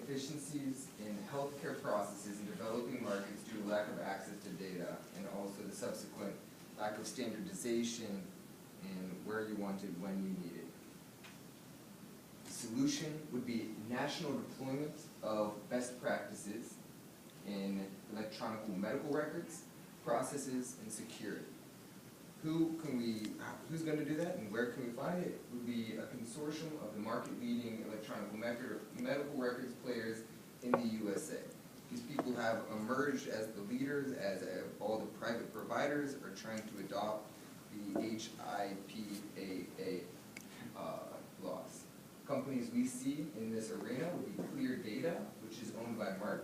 inefficiencies in healthcare processes in developing markets due to lack of access to data, and also the subsequent lack of standardization in where you want it, when you need it. The solution would be national deployment of best practices in electronic medical records, processes, and security. Who's going to do that, and where can we find it? It would be a consortium of the market-leading electronic medical records players in the USA. These people have emerged as the leaders, as all the private providers are trying to adopt the HIPAA laws. Companies we see in this arena would be Clear Data, which is owned by Merck,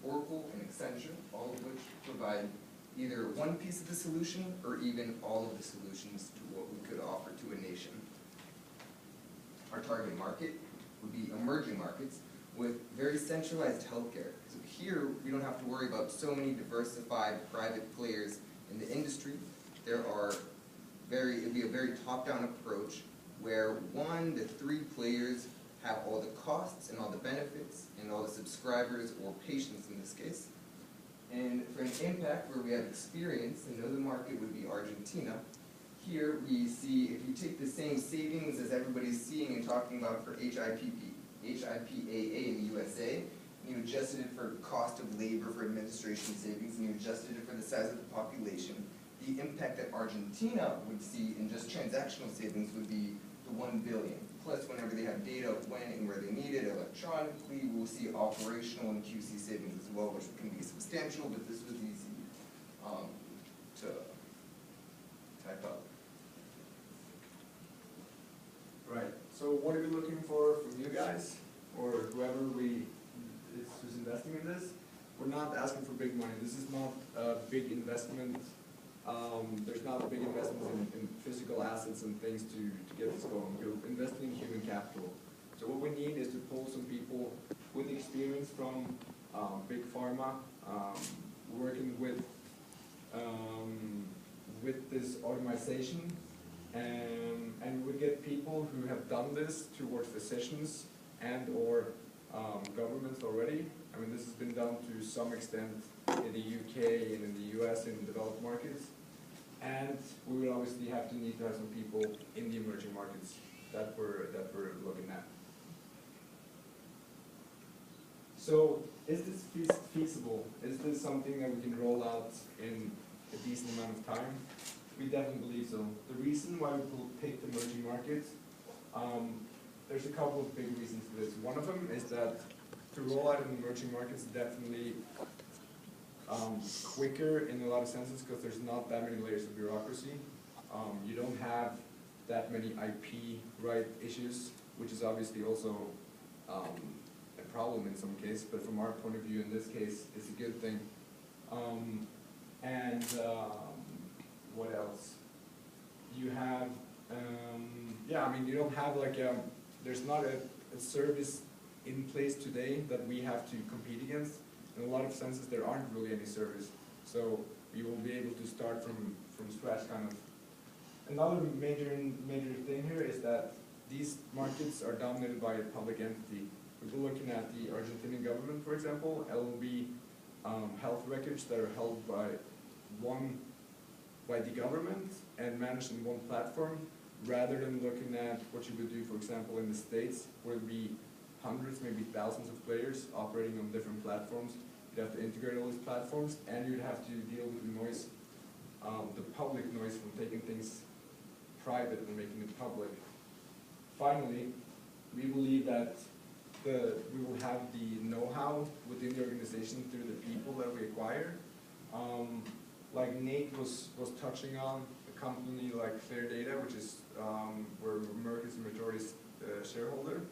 Oracle, and Accenture, all of which provide either one piece of the solution or even all of the solutions to what we could offer to a nation. Our target market would be emerging markets with very centralized healthcare. So here, we don't have to worry about so many diversified private players in the industry. It'd be a very top-down approach where 1 to 3 players have all the costs and all the benefits and all the subscribers or patients in this case. And for an impact where we have experience, another market would be Argentina. Here we see, if you take the same savings as everybody's seeing and talking about for HIPAA in the USA, and you adjusted it for cost of labor for administration savings, and you adjusted it for the size of the population, the impact that Argentina would see in just transactional savings would be the 1 billion. Plus, whenever they have data of when and where they need it electronically, we'll see operational and QC savings as well, which can be substantial, but this was easy to type up. Right. So what are we looking for from you guys, or whoever who's investing in this? We're not asking for big money. This is not a big investment. There's not big investments in physical assets and things to get this going. We're investing in human capital. So what we need is to pull some people with experience from big pharma, working with this automation, and we get people who have done this towards physicians and or governments already. I mean, this has been done to some extent in the UK and in the US in developed markets. And we will obviously need to have some people in the emerging markets that we're looking at. So, is this feasible? Is this something that we can roll out in a decent amount of time? We definitely believe so. The reason why we picked emerging markets, there's a couple of big reasons for this. One of them is that to roll out in emerging markets is definitely quicker in a lot of senses because there's not that many layers of bureaucracy. You don't have that many IP right issues, which is obviously also a problem in some cases, but from our point of view in this case, it's a good thing. What else? You have, you don't have there's not a service in place today that we have to compete against. In a lot of senses, there aren't really any service. So we will be able to start from scratch, kind of. Another major thing here is that these markets are dominated by a public entity. If we're looking at the Argentinian government, for example, it will be health records that are held by the government and managed in one platform, rather than looking at what you would do, for example, in the States, where it would be hundreds, maybe thousands of players operating on different platforms. You'd have to integrate all these platforms, and you'd have to deal with the noise, the public noise from taking things private and making it public. Finally, we believe that we will have the know-how within the organization through the people that we acquire. Like Nate was touching on, a company like Clear Data, which is where Merck is the majority shareholder,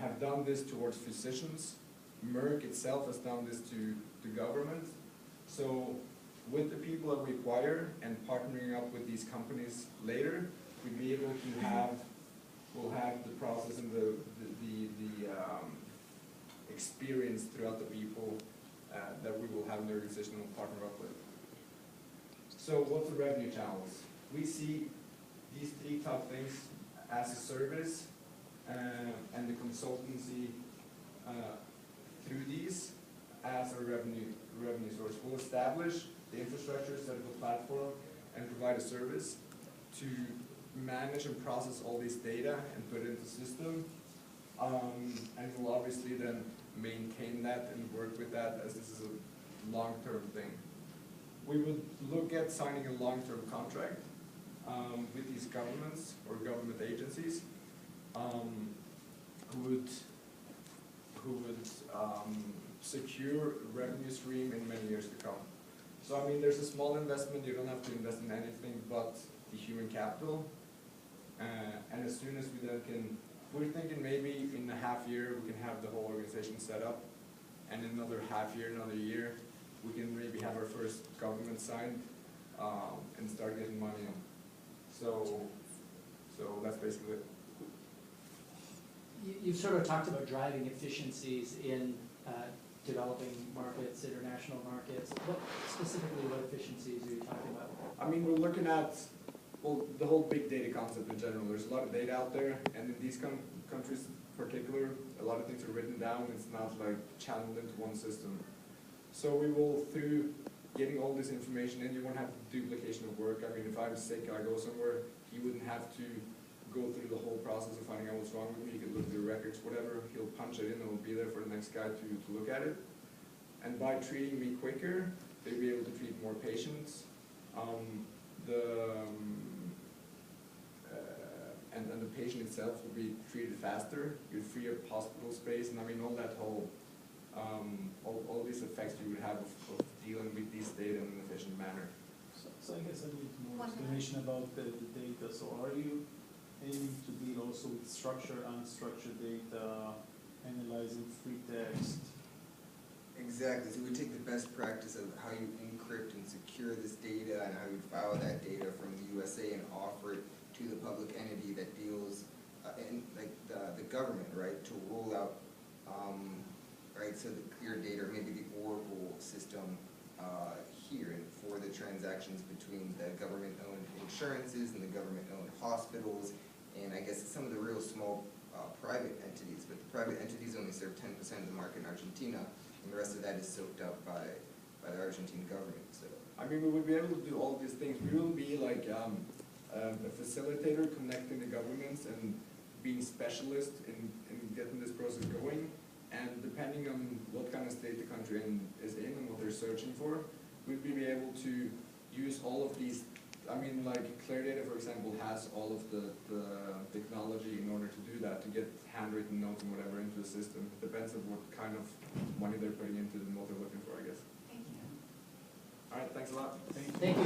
have done this towards physicians. Merck itself has done this to government. So with the people that we acquire and partnering up with these companies later, we'll be able to we'll have the process and the experience throughout the people that we will have in the organization we'll partner up with. So what's the revenue channels? We see these three top things as a service and the consultancy a revenue source. We'll establish the infrastructure, set up a platform, and provide a service to manage and process all this data and put it into the system. And we'll obviously then maintain that and work with that, as this is a long-term thing. We would look at signing a long-term contract with these governments or government agencies who would secure revenue stream in many years to come. So I mean, there's a small investment. You don't have to invest in anything but the human capital. And as soon as we then can, we're thinking maybe in a half year we can have the whole organization set up, and in another half year, another year, we can maybe have our first government signed and start getting money in. So that's basically it. You've sort of talked about driving efficiencies in developing markets, international markets. Specifically, what efficiencies are you talking about? I mean, we're looking at, well, the whole big data concept in general. There's a lot of data out there, and in these countries in particular, a lot of things are written down. It's not like channeled into one system. So we will, through getting all this information in, you won't have duplication of work. I mean, if I'm sick, I go somewhere, he wouldn't have to go through the whole process of finding out what's wrong with me. He could look through records, whatever. He'll punch it in and it'll be there for the next guy to look at it. And by treating me quicker, they'll be able to treat more patients. And the patient itself will be treated faster. You free up hospital space, and I mean all that whole, all these effects you would have of dealing with these data in an efficient manner. So I guess I need more explanation about the data. So are you aiming to deal also with structured, unstructured data, analyzing free text? Exactly, so we take the best practice of how you encrypt and secure this data and how you file that data from the USA and offer it to the public entity that deals in like the government, right, to roll out, right, so the clear data, or maybe the Oracle system here, and for the transactions between the government-owned insurances and the government-owned hospitals, and I guess some of the real small private entities, but the private entities only serve 10% of the market in Argentina, and the rest of that is soaked up by the Argentine government. So I mean, we would be able to do all these things. We will be like a facilitator connecting the governments and being specialist in getting this process going. And depending on what kind of state the country is in and what they're searching for, we'd be able to use all of these. I mean, like Claridata, for example, has all of the technology in order to do that, to get handwritten notes and whatever into the system. It depends on what kind of money they're putting into it and what they're looking for, I guess. Thank you. All right, thanks a lot. Thank you.